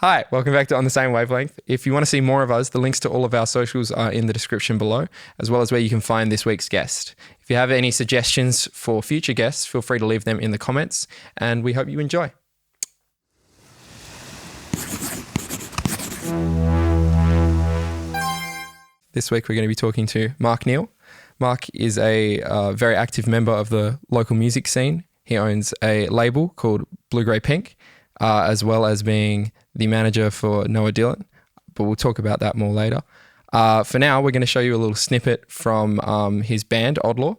Hi, welcome back to On the Same Wavelength. If you want to see more of us, the links to all of our socials are in the description below, as well as where you can find this week's guest. If you have any suggestions for future guests, feel free to leave them in the comments, and we hope you enjoy. This week we're going to be talking to Neal. Mark is a very active member of the local music scene. He owns a label called Blue Grey Pink, as well as being the manager for Dillon, but we'll talk about that more later. For now, we're going to show you a little snippet from his band, Odlaw,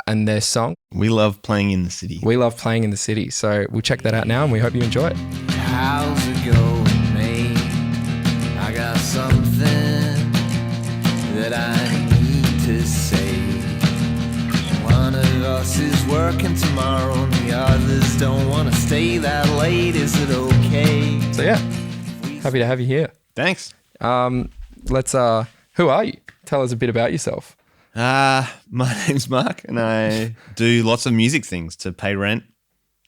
and their song. We love playing in the city. We love playing in the city. So we'll check that out now, and we hope you enjoy it. How's it going, mate? I got something that I need to say. One of us is working tomorrow and the others don't want to stay that late. Is it okay? So yeah, happy to have you here. Thanks. Who are you? Tell us a bit about yourself. My name's Mark and I do lots of music things to pay rent,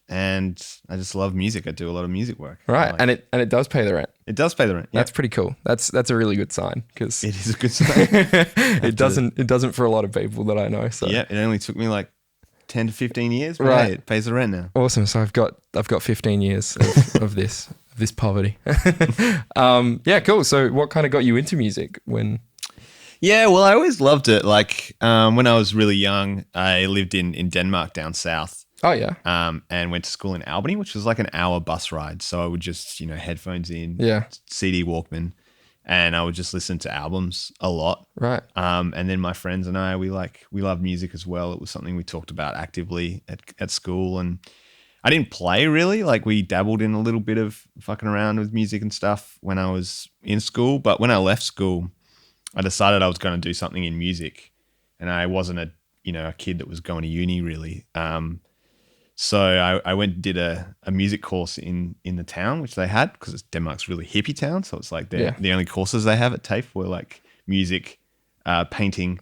and I just love music. I do a lot of music work. Right, and it does pay the rent. It does pay the rent. Yep. That's pretty cool. That's a really good sign, because it is a good sign. It doesn't for a lot of people that I know. So yeah, it only took me like 10 to 15 years. But right, hey, it pays the rent now. Awesome. So I've got 15 years of this poverty. Yeah, cool. So what kind of got you into music when? Yeah, well, I always loved it. Like when I was really young, I lived in Denmark down south. Oh yeah. And went to school in Albany, which was like an hour bus ride. So I would just, headphones in, yeah, CD Walkman, and I would just listen to albums a lot. Right. And then my friends and I, we loved music as well. It was something we talked about actively at school, and I didn't play really. Like we dabbled in a little bit of fucking around with music and stuff when I was in school. But when I left school, I decided I was going to do something in music, and I wasn't a kid that was going to uni really. So I went and did a music course in the town, which they had, because Denmark's really hippie town. So it's like the only courses they have at TAFE were like music, painting,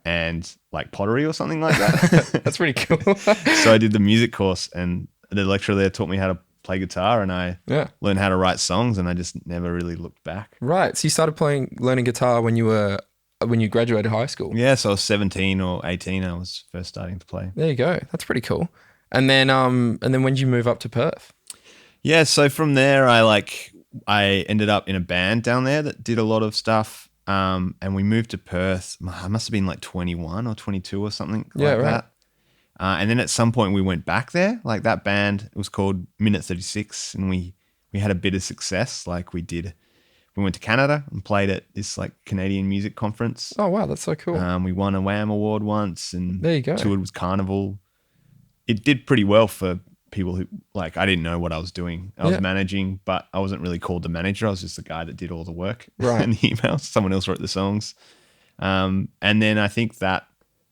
and like pottery or something like that. That's pretty cool. So I did the music course, and the lecturer there taught me how to play guitar, and I learned how to write songs, and I just never really looked back. Right. So you started learning guitar when you graduated high school. Yeah. So I was 17 or 18. I was first starting to play. There you go. That's pretty cool. And then when did you move up to Perth? Yeah, so from there I ended up in a band down there that did a lot of stuff. And we moved to Perth. I must have been like 21 or 22 or something like that. And then at some point we went back there. Like that band, it was called Minute 36, and we had a bit of success. Like we went to Canada and played at this like Canadian music conference. Oh wow, that's so cool. We won a WAM award once, and there you go. Toured with Carnival. It did pretty well for people who, like, I didn't know what I was doing. I was managing, but I wasn't really called the manager. I was just the guy that did all the work and the emails. Someone else wrote the songs. And then I think that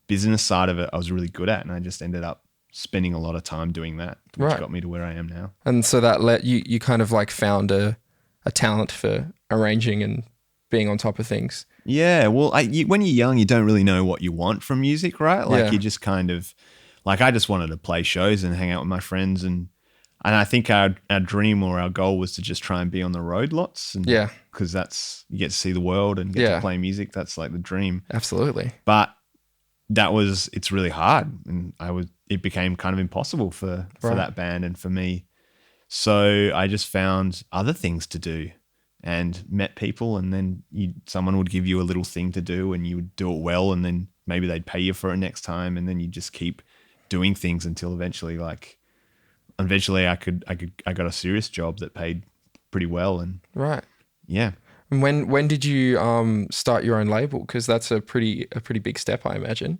business side of it I was really good at, and I just ended up spending a lot of time doing that, which got me to where I am now. And so that let you kind of like found a talent for arranging and being on top of things. Yeah, well, when you're young, you don't really know what you want from music, right? Like you just kind of... Like I just wanted to play shows and hang out with my friends, and I think our dream or our goal was to just try and be on the road lots, and because that's, you get to see the world and get to play music. That's like the dream. Absolutely. But it's really hard, and it became kind of impossible for that band and for me. So I just found other things to do and met people, and then someone would give you a little thing to do, and you would do it well, and then maybe they'd pay you for it next time, and then you just keep doing things until eventually I got a serious job that paid pretty well. And yeah. And when did you start your own label? Because that's a pretty big step, I imagine.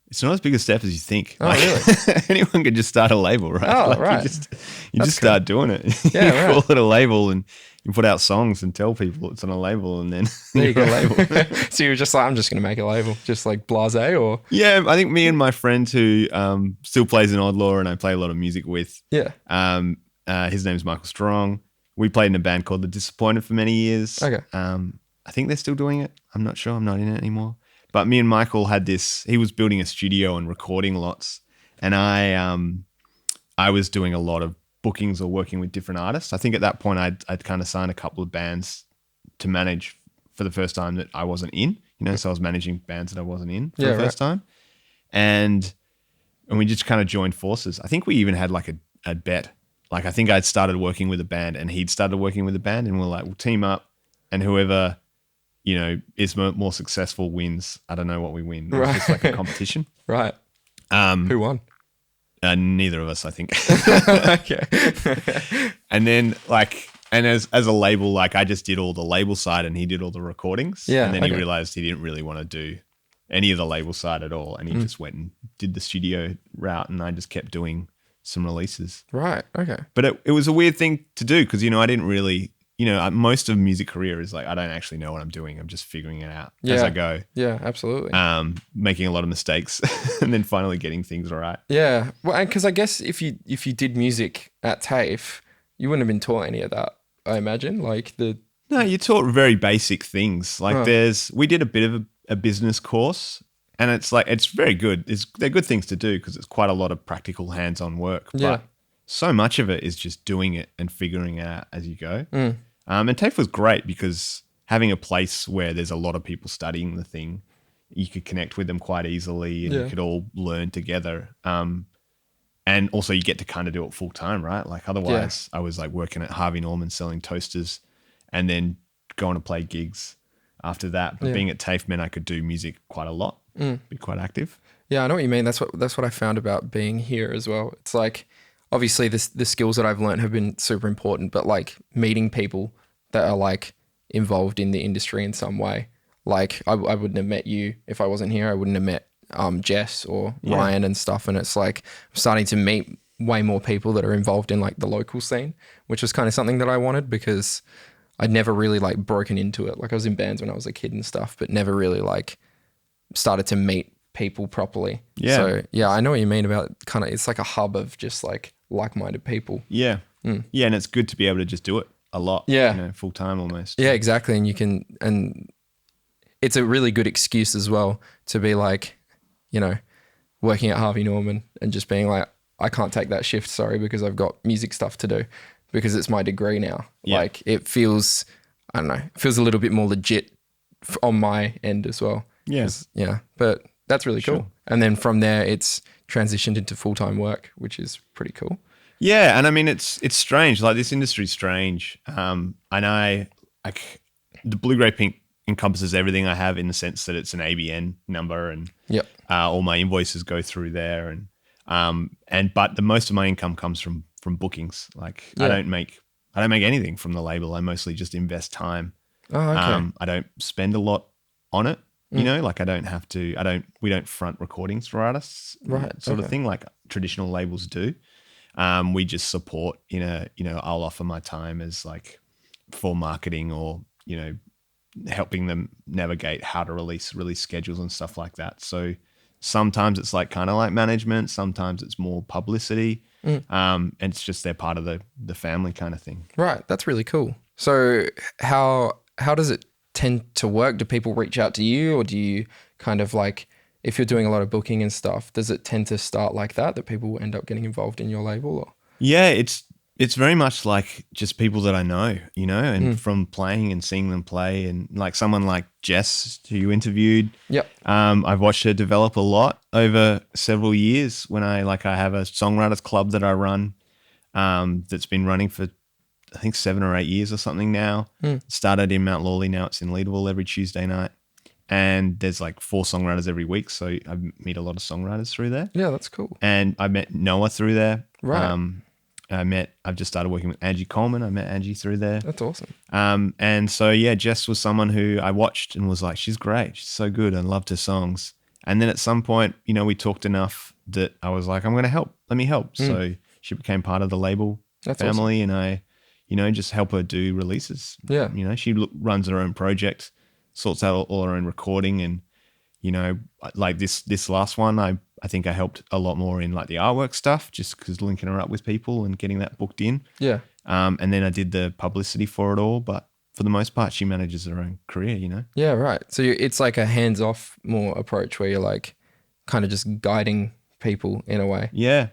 It's not as big a step as you think. Oh, really? Anyone could just start a label, right? Oh, right. You just start doing it. Yeah, you call it a label, and you put out songs and tell people it's on a label, and then there you go, label. So you were just like, I'm just going to make a label, just like blasé, or? Yeah, I think me and my friend who still plays in Odlaw and I play a lot of music with. Yeah. His name's Michael Strong. We played in a band called The Disappointed for many years. Okay. I think they're still doing it. I'm not sure. I'm not in it anymore. But me and Michael had this. He was building a studio and recording lots, and I was doing a lot of bookings or working with different artists. I think at that point I'd kind of signed a couple of bands to manage for the first time that I wasn't in, so I was managing bands that I wasn't in for the first time. And we just kind of joined forces. I think we even had like a bet. Like I think I'd started working with a band and he'd started working with a band, and we're like, we'll team up, and whoever, is more successful wins. I don't know what we win. It was just like a competition. Right. Who won? Neither of us, I think. Okay. And then as a label, like I just did all the label side and he did all the recordings. Yeah. And then he realized he didn't really want to do any of the label side at all. And he just went and did the studio route, and I just kept doing some releases. Right. Okay. But it was a weird thing to do because, I didn't really, most of music career is like, I don't actually know what I'm doing. I'm just figuring it out as I go. Yeah, absolutely. Making a lot of mistakes and then finally getting things right. Yeah. Well, and because I guess if you did music at TAFE, you wouldn't have been taught any of that, I imagine. No, you taught very basic things. Like we did a bit of a business course, and it's very good. They're good things to do because it's quite a lot of practical hands-on work. Yeah. But so much of it is just doing it and figuring it out as you go. And TAFE was great because having a place where there's a lot of people studying the thing, you could connect with them quite easily, and you could all learn together. And also you get to kind of do it full time, right? Like otherwise I was like working at Harvey Norman selling toasters and then going to play gigs after that. But being at TAFE meant I could do music quite a lot, be quite active. Yeah, I know what you mean. That's what I found about being here as well. It's like, obviously the skills that I've learned have been super important, but like meeting people that are like involved in the industry in some way. Like I wouldn't have met you if I wasn't here. I wouldn't have met Jess or Ryan and stuff. And it's like I'm starting to meet way more people that are involved in like the local scene, which was kind of something that I wanted because I'd never really like broken into it. Like I was in bands when I was a kid and stuff, but never really like started to meet people properly. Yeah. So yeah, I know what you mean about kind of, it's like a hub of just like like-minded people. Yeah. Yeah. And it's good to be able to just do it a lot. Yeah. Full time almost. Yeah, exactly. And it's a really good excuse as well to be like, working at Harvey Norman and just being like, I can't take that shift, sorry, because I've got music stuff to do because it's my degree now. Yeah. Like it feels, I don't know, it feels a little bit more legit on my end as well. Yes. Yeah. But that's really cool. Sure. And then from there, it's transitioned into full-time work, which is pretty cool. Yeah. And I mean, it's strange. Like this industry's strange. And the Blue, Grey, Pink encompasses everything I have in the sense that it's an ABN number and all my invoices go through there. But the most of my income comes from bookings. Like I don't make anything from the label. I mostly just invest time. Oh, okay. I don't spend a lot on it. Like we don't front recordings for artists, Right. sort of thing like traditional labels do. We just support I'll offer my time as like for marketing or, helping them navigate how to release schedules and stuff like that. So sometimes it's like kind of like management, sometimes it's more publicity. And it's just they're part of the family kind of thing. Right. That's really cool. So how does it tend to work? Do people reach out to you, or do you kind of like, if you're doing a lot of booking and stuff, does it tend to start like that people end up getting involved in your label? Or? Yeah, it's very much like just people that I know, and from playing and seeing them play, and like someone like Jess who you interviewed. Yep. I've watched her develop a lot over several years. When I have a songwriters club that I run, that's been running for I think 7 or 8 years or something now. Started in Mount Lawley, now it's in Leederville every Tuesday night. And there's like 4 songwriters every week, so I meet a lot of songwriters through there. Yeah, that's cool. And I met Noah through there. Right. I've just started working with Angie Coleman. I met Angie through there. That's awesome. And so, yeah, Jess was someone who I watched and was like, she's great. She's so good. I loved her songs. And then at some point, we talked enough that I was like, I'm going to help. Let me help. So she became part of the label family. Awesome. And I, just help her do releases. Yeah. She runs her own project, sorts out all her own recording. And, like this last one, I think I helped a lot more in like the artwork stuff, just because linking her up with people and getting that booked in. Yeah. And then I did the publicity for it all, but for the most part, she manages her own career, Yeah, right. So it's like a hands-off more approach where you're like kind of just guiding people in a way. Yeah.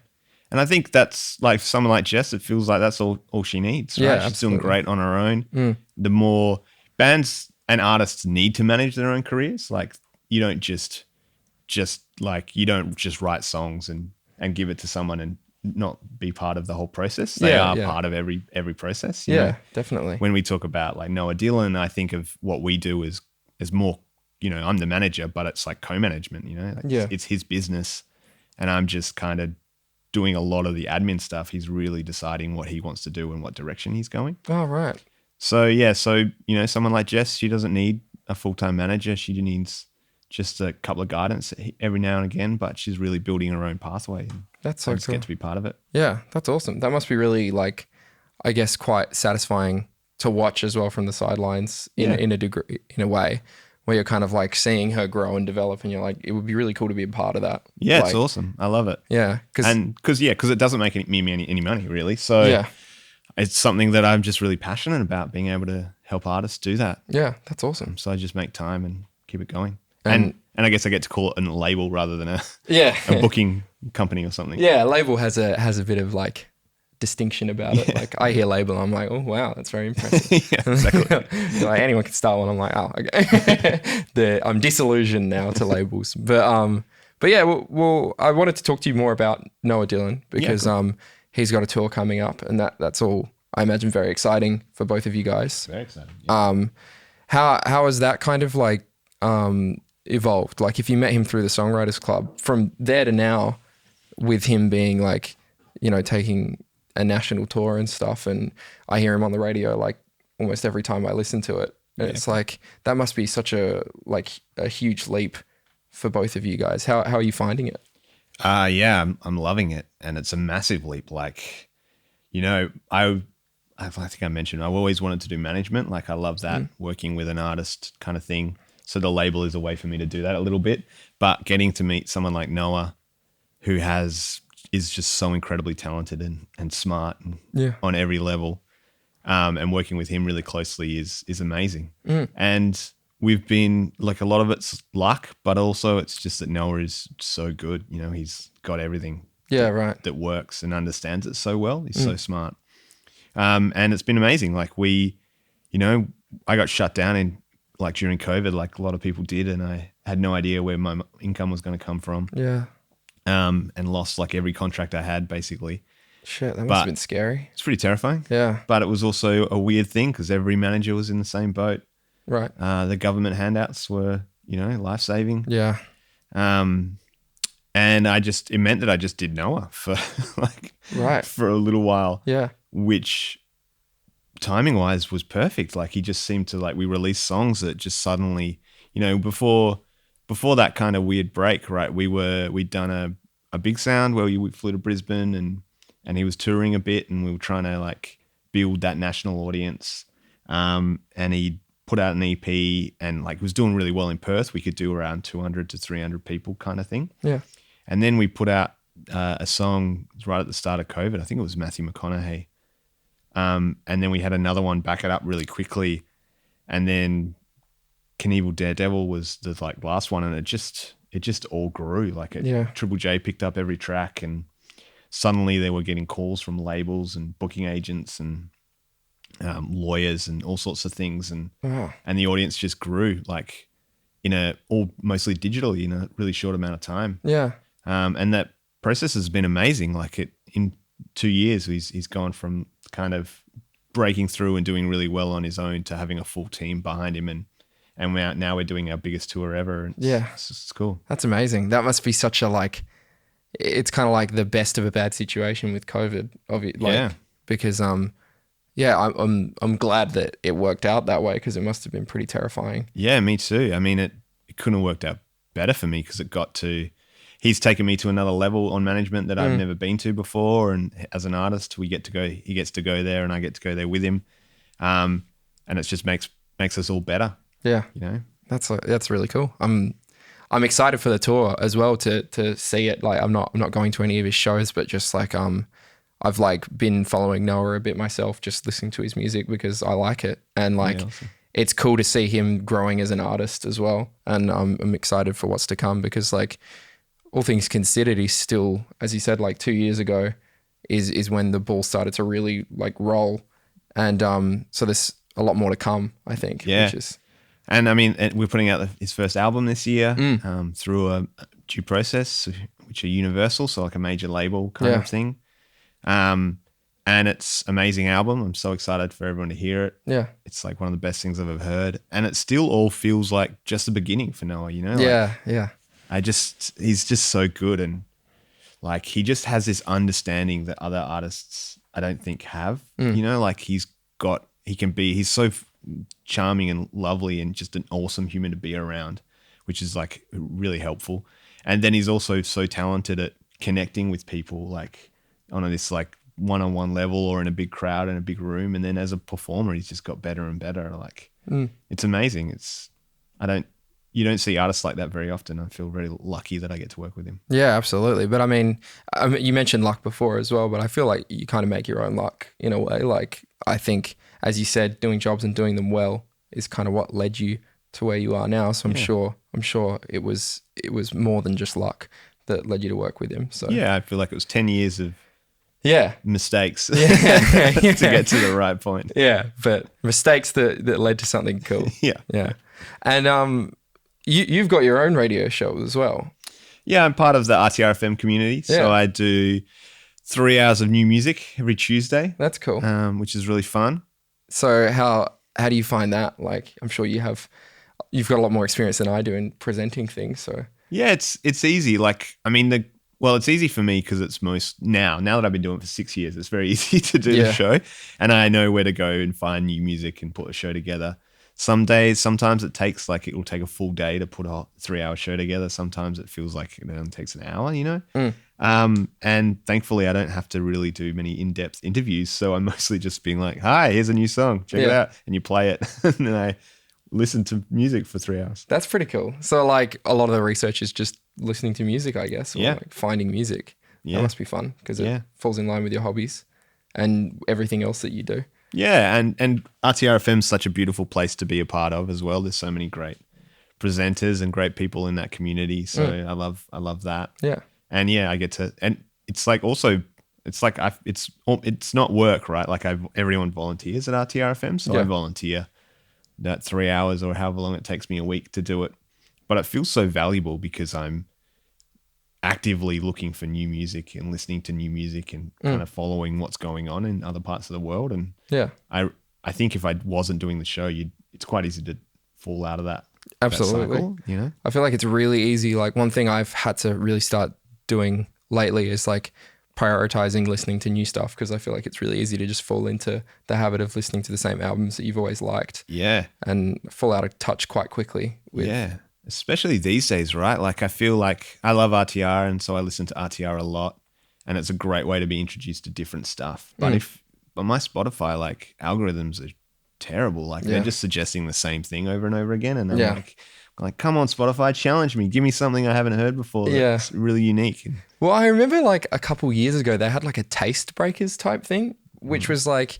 And I think that's like someone like Jess, it feels like that's all she needs. Right? Yeah, She's doing great on her own. Mm. The more bands and artists need to manage their own careers, like you don't just write songs and give it to someone and not be part of the whole process. They are part of every process. You know? Definitely. When we talk about like Noah Dillon, I think of what we do is more, you know, I'm the manager, but it's like co-management, you know, like it's his business and I'm just kind of doing a lot of the admin stuff. He's really deciding what he wants to do and what direction he's going. Oh, right. So, you know, someone like Jess, she doesn't need a full-time manager. She needs just a couple of guidance every now and again, but she's really building her own pathway. That's so I just cool. get to be part of it. Yeah, that's awesome. That must be really like, I guess, quite satisfying to watch as well from the sidelines in a degree, in a way, where you're kind of like seeing her grow and develop, and you're like, it would be really cool to be a part of that. Yeah, like, it's awesome. I love it. Yeah, because it doesn't make me any money really. So it's something that I'm just really passionate about, being able to help artists do that. Yeah, that's awesome. So I just make time and keep it going. And I guess I get to call it a label rather than a booking company or something. Yeah, label has a bit of like distinction about it. Like I hear label, I'm like, oh wow, that's very impressive. Yeah, exactly. Like anyone can start one. I'm like, oh, okay. I'm disillusioned now to labels, but yeah. Well, I wanted to talk to you more about Noah Dillon because he's got a tour coming up, and that's all I imagine very exciting for both of you guys. Very exciting. Yeah. How has that kind of like evolved? Like if you met him through the Songwriters Club, from there to now, with him being like, you know, taking a national tour and stuff, and I hear him on the radio like almost every time I listen to it. And it's like, that must be such a huge leap for both of you guys. How are you finding it? I'm loving it. And it's a massive leap. Like, you know, I think I mentioned, I've always wanted to do management. Like I love that, working with an artist kind of thing. So the label is a way for me to do that a little bit, but getting to meet someone like Noah who is just so incredibly talented and smart and on every level. And working with him really closely is amazing. And we've been like, a lot of it's luck, but also it's just that Noah is so good. You know, he's got everything that works and understands it so well. He's so smart. And it's been amazing. Like I got shut down during COVID, like a lot of people did. And I had no idea where my income was going to come from. Yeah. And lost like every contract I had basically. Shit, that must have been scary. It's pretty terrifying. Yeah. But it was also a weird thing because every manager was in the same boat. Right. The government handouts were, you know, life-saving. Yeah. And it meant that I just did Noah for for a little while. Yeah. Which timing-wise was perfect. Like he just seemed to we released songs that just suddenly, you know, before that kind of weird break, right? We'd done a big sound where we flew to Brisbane and he was touring a bit and we were trying to like build that national audience. And he put out an EP and like was doing really well in Perth. We could do around 200 to 300 people kind of thing. Yeah. And then we put out a song right at the start of COVID. I think it was Matthew McConaughey. And then we had another one back it up really quickly. And then Knievel Daredevil was the last one, and it just all grew. Triple J picked up every track, and suddenly they were getting calls from labels and booking agents and lawyers and all sorts of things, and the audience just grew mostly digitally in a really short amount of time. Yeah. And that process has been amazing. Like in 2 years, he's gone from kind of breaking through and doing really well on his own to having a full team behind him, and now we're doing our biggest tour ever. And it's cool. That's amazing. That must be such a it's kind of like the best of a bad situation with COVID, because I'm glad that it worked out that way, because it must have been pretty terrifying. Yeah, me too. I mean, it couldn't have worked out better for me because he's taken me to another level on management that I've never been to before, and as an artist, he gets to go there, and I get to go there with him, and it just makes us all better. Yeah, you know, that's really cool. I'm excited for the tour as well to see it. Like I'm not going to any of his shows, but just I've been following Noah a bit myself, just listening to his music because I like it, and awesome. It's cool to see him growing as an artist as well. And I'm excited for what's to come because all things considered, he's still, as you said, 2 years ago, is when the ball started to really like roll. And so there's a lot more to come, I think. Yeah. Which is, And I mean, we're putting out his first album this year through a due process, which are Universal, so like a major label kind of thing. And it's an amazing album. I'm so excited for everyone to hear it. Yeah. It's like one of the best things I've ever heard. And it still all feels like just the beginning for Noah, you know? Yeah. He's just so good. And like, he just has this understanding that other artists I don't think have, you know, like he's so charming and lovely and just an awesome human to be around, which is like really helpful. And then he's also so talented at connecting with people like on this like one-on-one level or in a big crowd in a big room. And then as a performer, he's just got better and better. Like it's amazing. You don't see artists like that very often. I feel very lucky that I get to work with him. Yeah, absolutely. But I mean, you mentioned luck before as well, but I feel like you kind of make your own luck in a way. Like I think, as you said, doing jobs and doing them well is kind of what led you to where you are now. So I'm sure it was more than just luck that led you to work with him. So yeah, I feel like it was 10 years of mistakes to get to the right point. Yeah, but mistakes that led to something cool. Yeah. And you've got your own radio show as well. Yeah, I'm part of the RTRFM community. Yeah. So I do 3 hours of new music every Tuesday. That's cool. Which is really fun. So how do you find that? Like, I'm sure you've got a lot more experience than I do in presenting things. So yeah, it's easy. Like, I mean, it's easy for me because it's now that I've been doing it for 6 years, it's very easy to do the show, and I know where to go and find new music and put a show together. Sometimes it will take a full day to put a 3-hour show together. Sometimes it feels like it only takes an hour, you know? And thankfully I don't have to really do many in-depth interviews. So I'm mostly just being like, hi, here's a new song, check it out. And you play it and then I listen to music for 3 hours. That's pretty cool. So like a lot of the research is just listening to music, I guess, or like finding music. That must be fun because it falls in line with your hobbies and everything else that you do. Yeah, and RTRFM is such a beautiful place to be a part of as well. There's so many great presenters and great people in that community. So I love that. Yeah. And yeah, I get to, and it's like also, it's like it's not work, right? Like everyone volunteers at RTRFM, so I volunteer that 3 hours or however long it takes me a week to do it. But it feels so valuable because I'm actively looking for new music and listening to new music and kind of following what's going on in other parts of the world. And I think if I wasn't doing the show, it's quite easy to fall out of that. Absolutely. That cycle, you know? I feel like it's really easy. Like one thing I've had to really start doing lately is like prioritizing listening to new stuff, because I feel like it's really easy to just fall into the habit of listening to the same albums that you've always liked. Yeah. And fall out of touch quite quickly with especially these days, right? Like I feel like I love RTR, and so I listen to RTR a lot, and it's a great way to be introduced to different stuff. But on my Spotify, like algorithms are terrible. Like they're just suggesting the same thing over and over again. And I'm like, come on, Spotify, challenge me. Give me something I haven't heard before that's really unique. Well, I remember like a couple years ago, they had like a taste breakers type thing, which was like,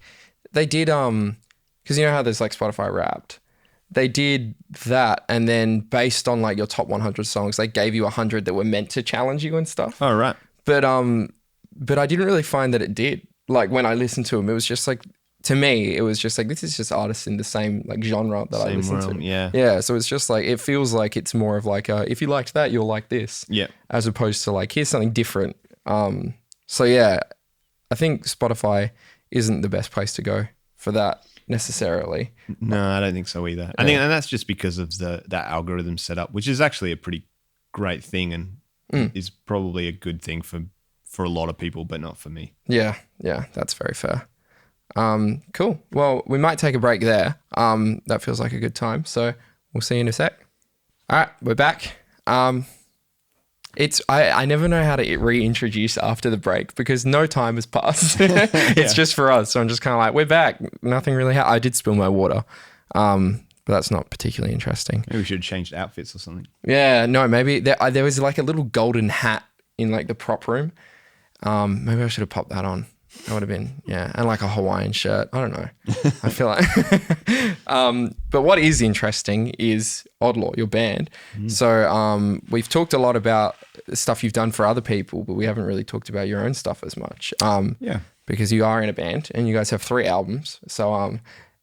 they did, because you know how there's like Spotify Wrapped. They did that, and then based on like your top 100 songs, they gave you 100 that were meant to challenge you and stuff. Oh, right. But I didn't really find that it did. Like when I listened to them, it was just like, to me, it was just like, this is just artists in the same like genre that I listen to. Yeah. So it's just like, it feels like it's more of like, if you liked that, you'll like this. Yeah. As opposed to like, here's something different. So yeah, I think Spotify isn't the best place to go for that necessarily. No, I don't think so either. I think, and that's just because of that algorithm setup, which is actually a pretty great thing and is probably a good thing for a lot of people, but not for me. Yeah, that's very fair. Cool. Well, we might take a break there. That feels like a good time. So we'll see you in a sec. All right, we're back. I never know how to reintroduce after the break because no time has passed. It's just for us. So I'm just kind of like, we're back. Nothing really happened. I did spill my water. But that's not particularly interesting. Maybe we should have changed outfits or something. Yeah, no, maybe there was like a little golden hat in like the prop room. Maybe I should have popped that on. That would have been, yeah. And like a Hawaiian shirt. I don't know. I feel like. But what is interesting is Odlaw, your band. So we've talked a lot about stuff you've done for other people, but we haven't really talked about your own stuff as much. Yeah. Because you are in a band and you guys have 3 albums. So,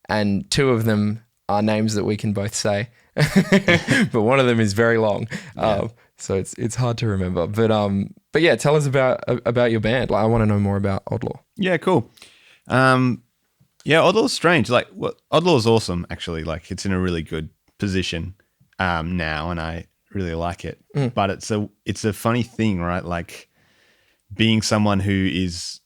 and 2 of them are names that we can both say, but one of them is very long. So it's hard to remember. But yeah, tell us about your band. Like, I want to know more about Odlaw. Yeah, cool. Odlaw's strange. Like, Odlaw's awesome, actually. Like, it's in a really good position now, and I really like it. But it's a funny thing, right? Like, being someone who is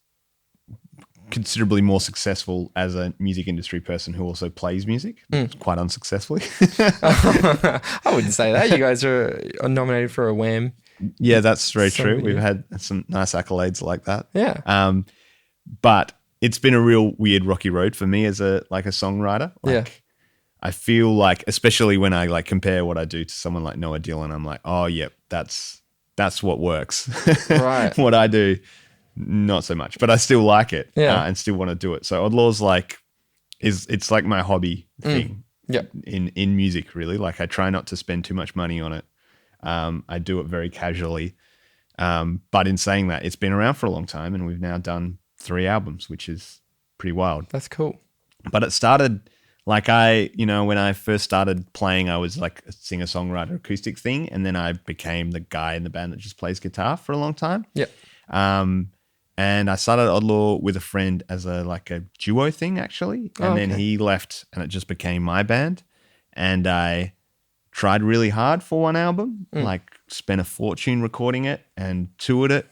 considerably more successful as a music industry person who also plays music, quite unsuccessfully. I wouldn't say that. You guys are nominated for a Wham. Yeah, that's very true. We've had some nice accolades like that. Yeah. But it's been a real weird rocky road for me as a songwriter. Like, I feel like, especially when I like compare what I do to someone like Noah Dillon, I'm like, oh, yep, that's what works. Right. What I do, not so much, but I still like it and still want to do it. So Odlaw's like, it's like my hobby thing in music, really. Like, I try not to spend too much money on it. I do it very casually. But in saying that, it's been around for a long time and we've now done 3 albums, which is pretty wild. That's cool. But it started like when I first started playing, I was like a singer-songwriter acoustic thing. And then I became the guy in the band that just plays guitar for a long time. Yeah. And I started Odlaw with a friend as a duo thing, actually. And then he left and it just became my band. And I tried really hard for one album, like spent a fortune recording it and toured it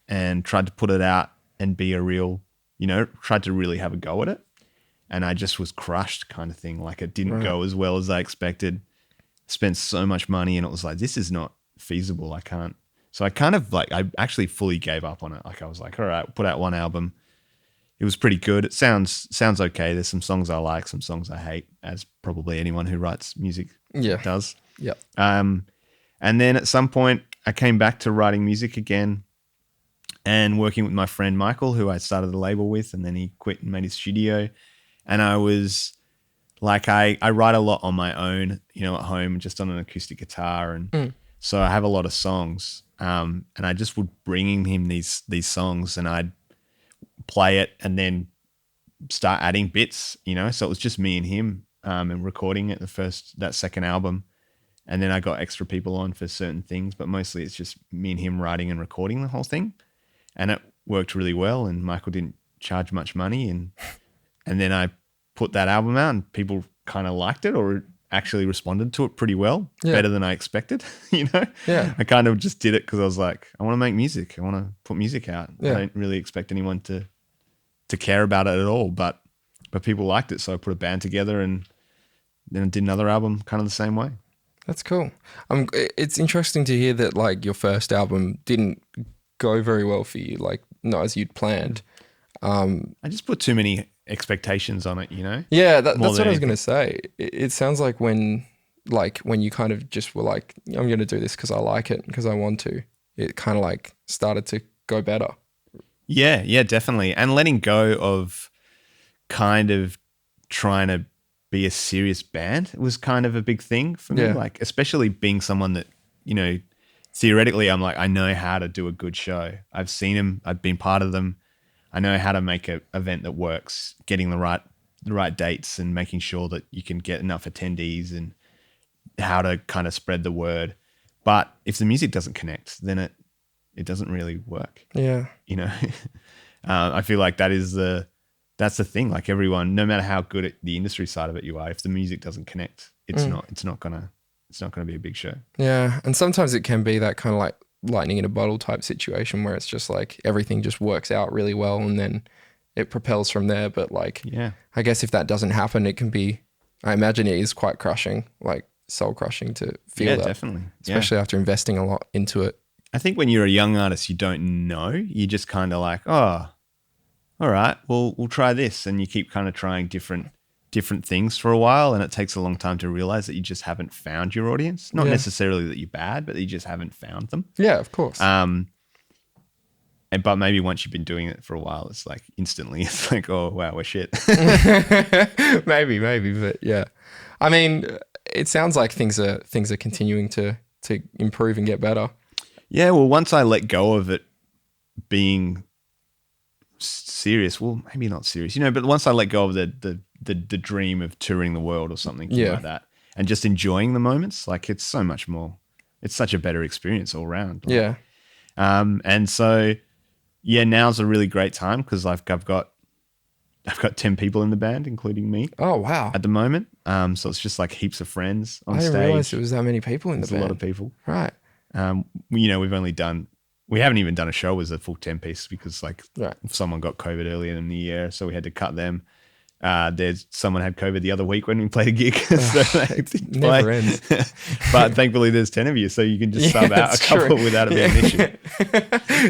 and tried to put it out and be a real, tried to really have a go at it. And I just was crushed, kind of thing. Like, it didn't go as well as I expected. Spent so much money and it was like, this is not feasible. I can't. So I kind of I actually fully gave up on it. Like, I was like, all right, put out one album. It was pretty good. It sounds okay. There's some songs I like, some songs I hate, as probably anyone who writes music does. Yeah. And then at some point I came back to writing music again and working with my friend Michael, who I started the label with, and then he quit and made his studio. And I was like, I write a lot on my own, at home, just on an acoustic guitar. And so I have a lot of songs. And I just would bring him these songs and I'd play it and then start adding bits, So it was just me and him and recording it, that second album. And then I got extra people on for certain things, but mostly it's just me and him writing and recording the whole thing. And it worked really well and Michael didn't charge much money. And then I put that album out and people kind of liked it or actually responded to it pretty well, better than I expected, Yeah. I kind of just did it because I was like, I want to make music. I want to put music out. Yeah. I don't really expect anyone to care about it at all, but people liked it. So I put a band together and then I did another album kind of the same way. That's cool. It's interesting to hear that like your first album didn't go very well for you, like not as you'd planned. I just put too many expectations on it, Yeah, that's what I was going to say. It sounds like when you kind of just were like, I'm going to do this because I like it, because I want to, it kind of like started to go better. Yeah, definitely. And letting go of kind of trying to be a serious band was kind of a big thing for me. Yeah. Like, especially being someone that, theoretically I'm like, I know how to do a good show. I've seen them. I've been part of them. I know how to make an event that works, getting the right dates and making sure that you can get enough attendees and how to kind of spread the word. But if the music doesn't connect, then it doesn't really work. Yeah. I feel like that's the thing. Like, everyone, no matter how good at the industry side of it you are, if the music doesn't connect, it's not gonna be a big show. Yeah. And sometimes it can be that kind of like lightning in a bottle type situation where it's just like everything just works out really well and then it propels from there. But like, I guess if that doesn't happen, it can be, I imagine it is quite crushing, like soul crushing to feel that. Yeah, definitely. Especially after investing a lot into it. I think when you're a young artist, you don't know. You just kind of like, oh, all right, well, we'll try this. And you keep kind of trying different things for a while. And it takes a long time to realize that you just haven't found your audience. Not necessarily that you're bad, but you just haven't found them. Yeah, of course. but maybe once you've been doing it for a while, it's like instantly, it's like, oh wow, we're shit. maybe, but yeah. I mean, it sounds like things are continuing to improve and get better. Yeah, well, once I let go of it being serious, well, maybe not serious, but once I let go of the dream of touring the world or something like that, and just enjoying the moments, like it's so much more. It's such a better experience all around. Like, yeah. And so, yeah, now's a really great time because I've got 10 people in the band, including me. Oh, wow. At the moment. So it's just like heaps of friends on stage. I didn't realize there was that many people in the band. There's a lot of people. Right. We haven't even done a show as a full 10 piece because someone got COVID earlier in the year. So we had to cut them. There's someone had COVID the other week when we played a gig. So it never ends. But thankfully there's 10 of you, so you can just sub out a couple without it being an issue.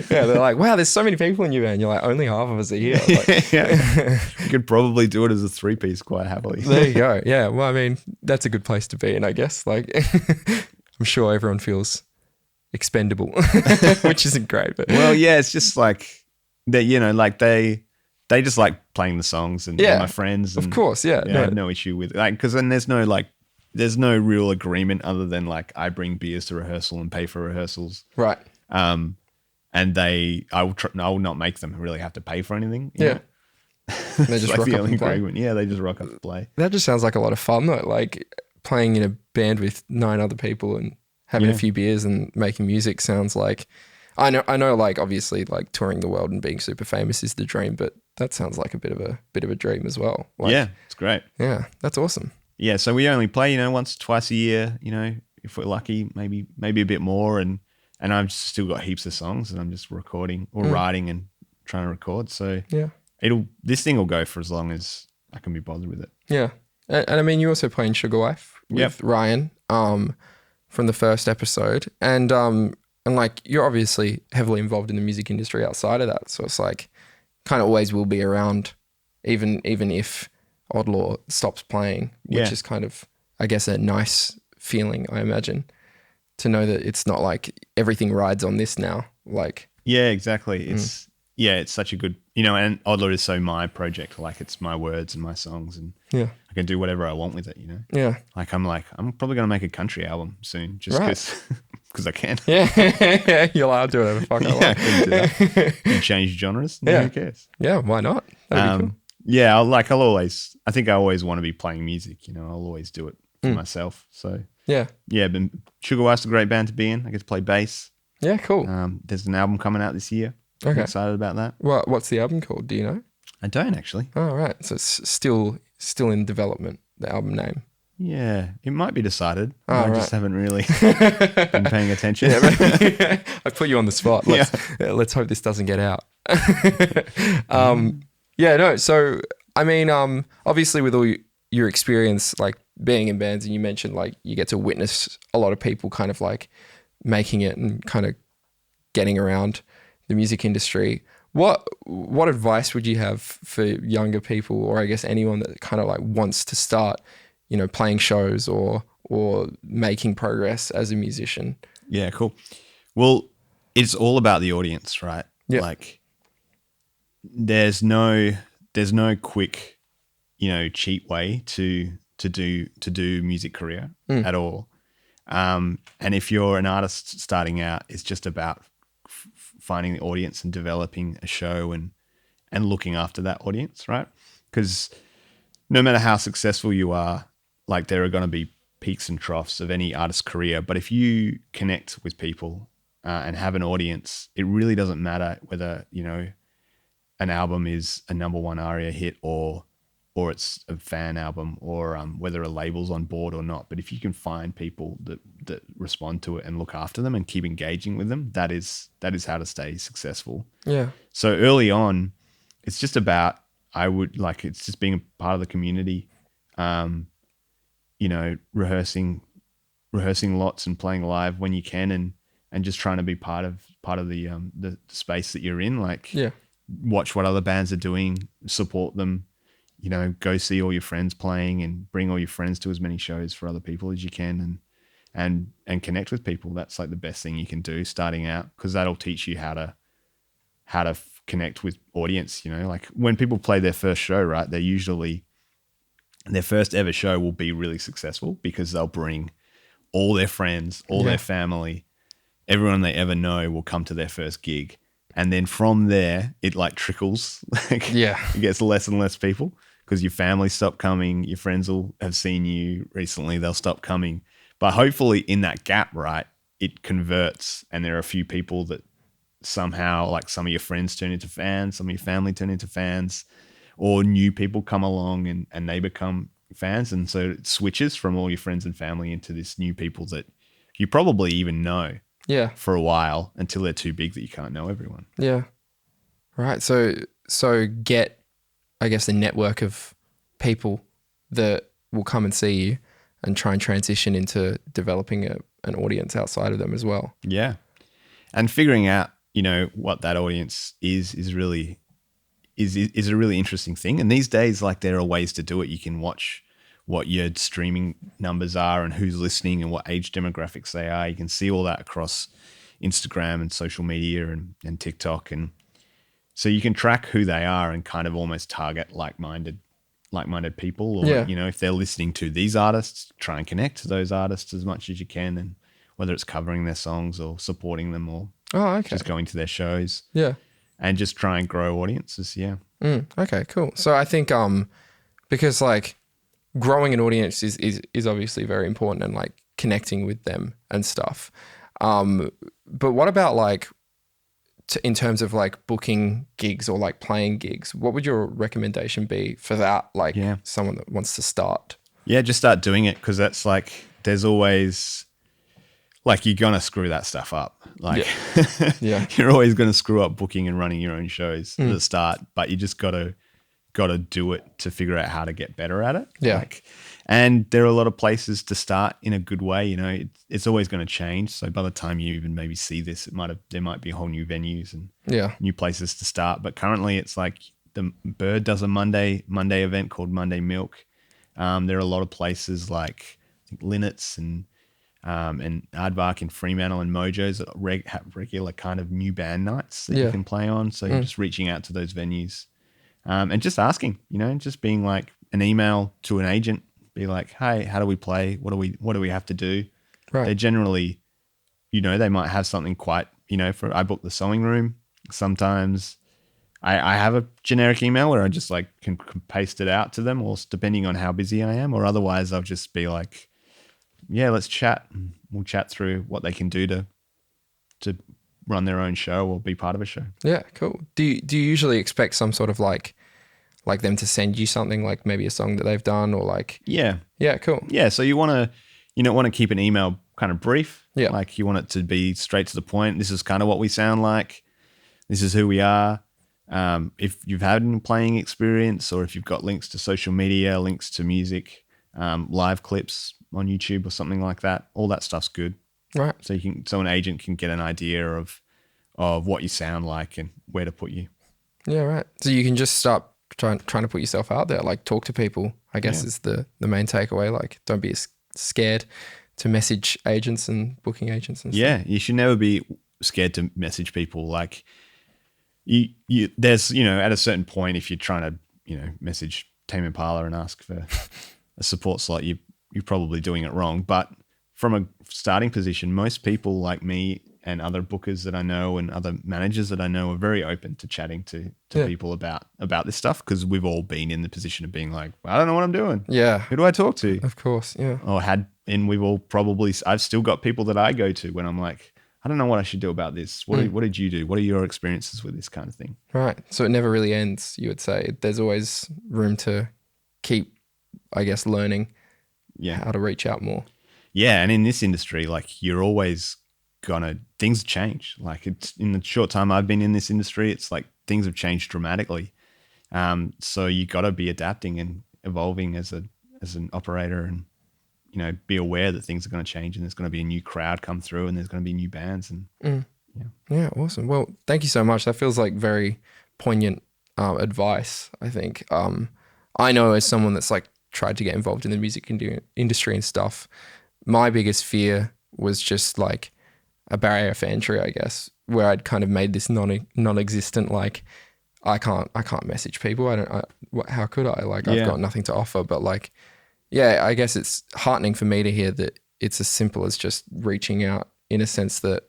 Yeah, they're like, wow, there's so many people in your band. You're like, only half of us are here. Like, You could probably do it as a 3-piece quite happily. There you go. Yeah, well, I mean, that's a good place to be in, I guess. Like, I'm sure everyone feels expendable, which isn't great. But well, yeah, it's just like that, like they just like playing the songs and they're my friends. And, of course, yeah. I have no issue with it. Like, because then there's no real agreement other than like I bring beers to rehearsal and pay for rehearsals. Right. And I will not make them really have to pay for anything. Yeah. They just like rock the up only and play. agreement. Yeah, they just rock up and play. That just sounds like a lot of fun though. Like playing in a band with 9 other people and having a few beers and making music sounds like, I know like obviously like touring the world and being super famous is the dream, but that sounds like a bit of a dream as well. Like, yeah, it's great. Yeah, that's awesome. Yeah, so we only play, once, twice a year, if we're lucky, maybe a bit more. And I've still got heaps of songs and I'm just recording or writing and trying to record. So yeah, this thing will go for as long as I can be bothered with it. Yeah. And I mean, you also play in Sugar Wife with Ryan from the first episode. And like you're obviously heavily involved in the music industry outside of that. So it's like kind of always will be around even if Odlaw stops playing, which is kind of, I guess, a nice feeling, I imagine, to know that it's not like everything rides on this now. Like, yeah, exactly. It's such a good, and Odlaw is so my project. Like it's my words and my songs, and I can do whatever I want with it. Yeah. Like I'm probably gonna make a country album soon, just because I can. Yeah, you're allowed to do whatever the fuck I want. I can do that. And change genres. Yeah. Who cares? Yeah, why not? That'd be cool. Yeah, I think I always want to be playing music. I'll always do it for myself. So yeah, but Sugar Wife's a great band to be in. I get to play bass. Yeah, cool. There's an album coming out this year. Okay. I'm excited about that. What's the album called? Do you know? I don't actually. Oh, right. So it's still in development, the album name. Yeah, it might be decided. Oh, I right. just haven't really been paying attention. I put you on the spot. Let's hope this doesn't get out. So, I mean, obviously with all your experience, like being in bands, and you mentioned like you get to witness a lot of people kind of like making it and kind of getting around the music industry. What advice would you have for younger people, or I guess anyone that kind of like wants to start, playing shows or making progress as a musician? Yeah, cool. Well, it's all about the audience, right? Yeah. Like there's no quick, cheap way to do music career at all. And if you're an artist starting out, it's just about finding the audience and developing a show and looking after that audience, right? Because no matter how successful you are, like there are going to be peaks and troughs of any artist's career. But if you connect with people and have an audience, it really doesn't matter whether, an album is a #1 ARIA hit or it's a fan album or whether a label's on board or not. But if you can find people that respond to it and look after them and keep engaging with them, that is how to stay successful. Yeah. So early on, it's just about, it's just being a part of the community, rehearsing lots and playing live when you can and just trying to be part of the space that you're in. Watch what other bands are doing, support them, go see all your friends playing and bring all your friends to as many shows for other people as you can and connect with people. That's like the best thing you can do starting out, because that'll teach you how how to connect with audience. You know, like when people play their first show, right? They're usually their first ever show will be really successful because they'll bring all their friends, all their family, everyone they ever know will come to their first gig. And then from there, it like trickles. Like it gets less and less people because your family stop coming. Your friends will have seen you recently. They'll stop coming. But hopefully in that gap, right, it converts and there are a few people that somehow, like some of your friends turn into fans, some of your family turn into fans, or new people come along and they become fans. And so it switches from all your friends and family into this new people that you probably even know for a while until they're too big that you can't know everyone. Yeah. Right. So get, I guess, the network of people that will come and see you and try and transition into developing an audience outside of them as well. Yeah. And figuring out, you know, what that audience is really is a really interesting thing. And these days, like there are ways to do it. You can watch what your streaming numbers are and who's listening and what age demographics they are. You can see all that across Instagram and social media and TikTok. And so you can track who they are and kind of almost target like-minded people, or, you know, if they're listening to these artists, try and connect to those artists as much as you can. And whether it's covering their songs or supporting them or just going to their shows. Yeah. And just try and grow audiences. Yeah. Okay, cool. So I think, because like growing an audience is obviously very important and like connecting with them and stuff. But what about like, in terms of like booking gigs or like playing gigs, what would your recommendation be for that? Like someone that wants to start? Yeah, just start doing it, because that's like, there's always like, you're going to screw that stuff up. Like you're always going to screw up booking and running your own shows at the start, but you just got to do it to figure out how to get better at it. Yeah. Like, and there are a lot of places to start in a good way. You know, it's always going to change. So by the time you even maybe see this, there might be whole new venues and new places to start. But currently it's like the Bird does a Monday event called Monday Milk. There are a lot of places like I think Linnets and Aardvark and Fremantle and Mojo's that have regular kind of new band nights that you can play on. So you're just reaching out to those venues and just asking, you know, just being like an email to an agent, be like, hey, how do we play? What do we have to do? Right. They generally, you know, they might have something quite, you know, I book the Sewing Room. Sometimes I have a generic email where I just like can paste it out to them, or depending on how busy I am, or otherwise I'll just be like, yeah, let's chat. We'll chat through what they can do to run their own show or be part of a show. Yeah, cool. Do you usually expect some sort of like them to send you something, like maybe a song that they've done, or like? Yeah, cool. Yeah, so you don't want to keep an email kind of brief. Yeah, like you want it to be straight to the point. This is kind of what we sound like. This is who we are. If you've had a playing experience, or if you've got links to social media, links to music, live clips on YouTube or something like that, all that stuff's good. Right. So an agent can get an idea of what you sound like and where to put you. Yeah, right. So you can just start trying to put yourself out there, like talk to people, I guess is the main takeaway. Like don't be scared to message agents and booking agents and stuff. Yeah, you should never be scared to message people. Like there's, you know, at a certain point, if you're trying to, you know, message Tame Impala and ask for a support slot, you're probably doing it wrong. But from a starting position, most people like me and other bookers that I know and other managers that I know are very open to chatting to people about this stuff, because we've all been in the position of being like, I don't know what I'm doing. Yeah. Who do I talk to? Of course, yeah. And we've all probably, I've still got people that I go to when I'm like, I don't know what I should do about this. What did you do? What are your experiences with this kind of thing? Right. So it never really ends, you would say. There's always room to keep, I guess, learning how to reach out more. Yeah. And in this industry, like you're always things change. Like it's in the short time I've been in this industry, it's like things have changed dramatically. So you got to be adapting and evolving as an operator, and, you know, be aware that things are going to change and there's going to be a new crowd come through and there's going to be new bands. And yeah, awesome. Well, thank you so much. That feels like very poignant advice, I think. I know as someone that's like tried to get involved in the music industry and stuff, my biggest fear was just like a barrier for entry, I guess, where I'd kind of made this non-existent, like, I can't message people. How could I? Like, I've got nothing to offer. But like, yeah, I guess it's heartening for me to hear that it's as simple as just reaching out, in a sense that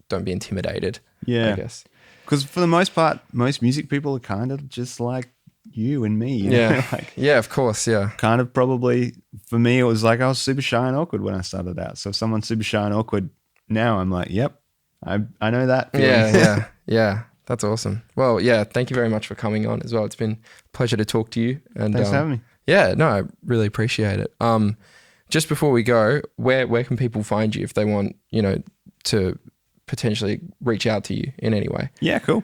don't be intimidated. Yeah. I guess. Because for the most part, most music people are kind of just like you and me. You know? Like, yeah, of course. Yeah. kind of probably, for me, it was like I was super shy and awkward when I started out. So if someone's super shy and awkward now, I'm like, yep, I know that feeling. Yeah. That's awesome. Well, yeah, thank you very much for coming on as well. It's been a pleasure to talk to you. And Thanks for having me. Yeah, no, I really appreciate it. Just before we go, where can people find you if they want, to potentially reach out to you in any way? Yeah, cool.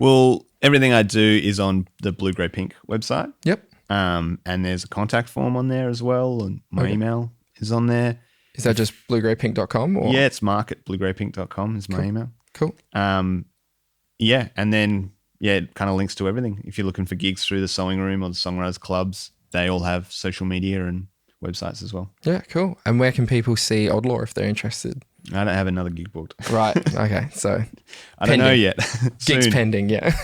Well, everything I do is on the Blue Grey Pink website. Yep. And there's a contact form on there as well. And my email is on there. Is that just bluegreypink.com? Or? Yeah, it's mark@bluegreypink.com is my email. Cool. Yeah, and then, it kind of links to everything. If you're looking for gigs through the Sewing Room or the Songwriters Clubs, they all have social media and websites as well. Yeah, cool. And where can people see Odlaw if they're interested? I don't have another gig booked. Right. Okay. So I don't know yet. Gigs Soon. pending. Yeah.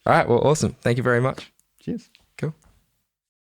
All right. Well, awesome. Thank you very much. Cheers.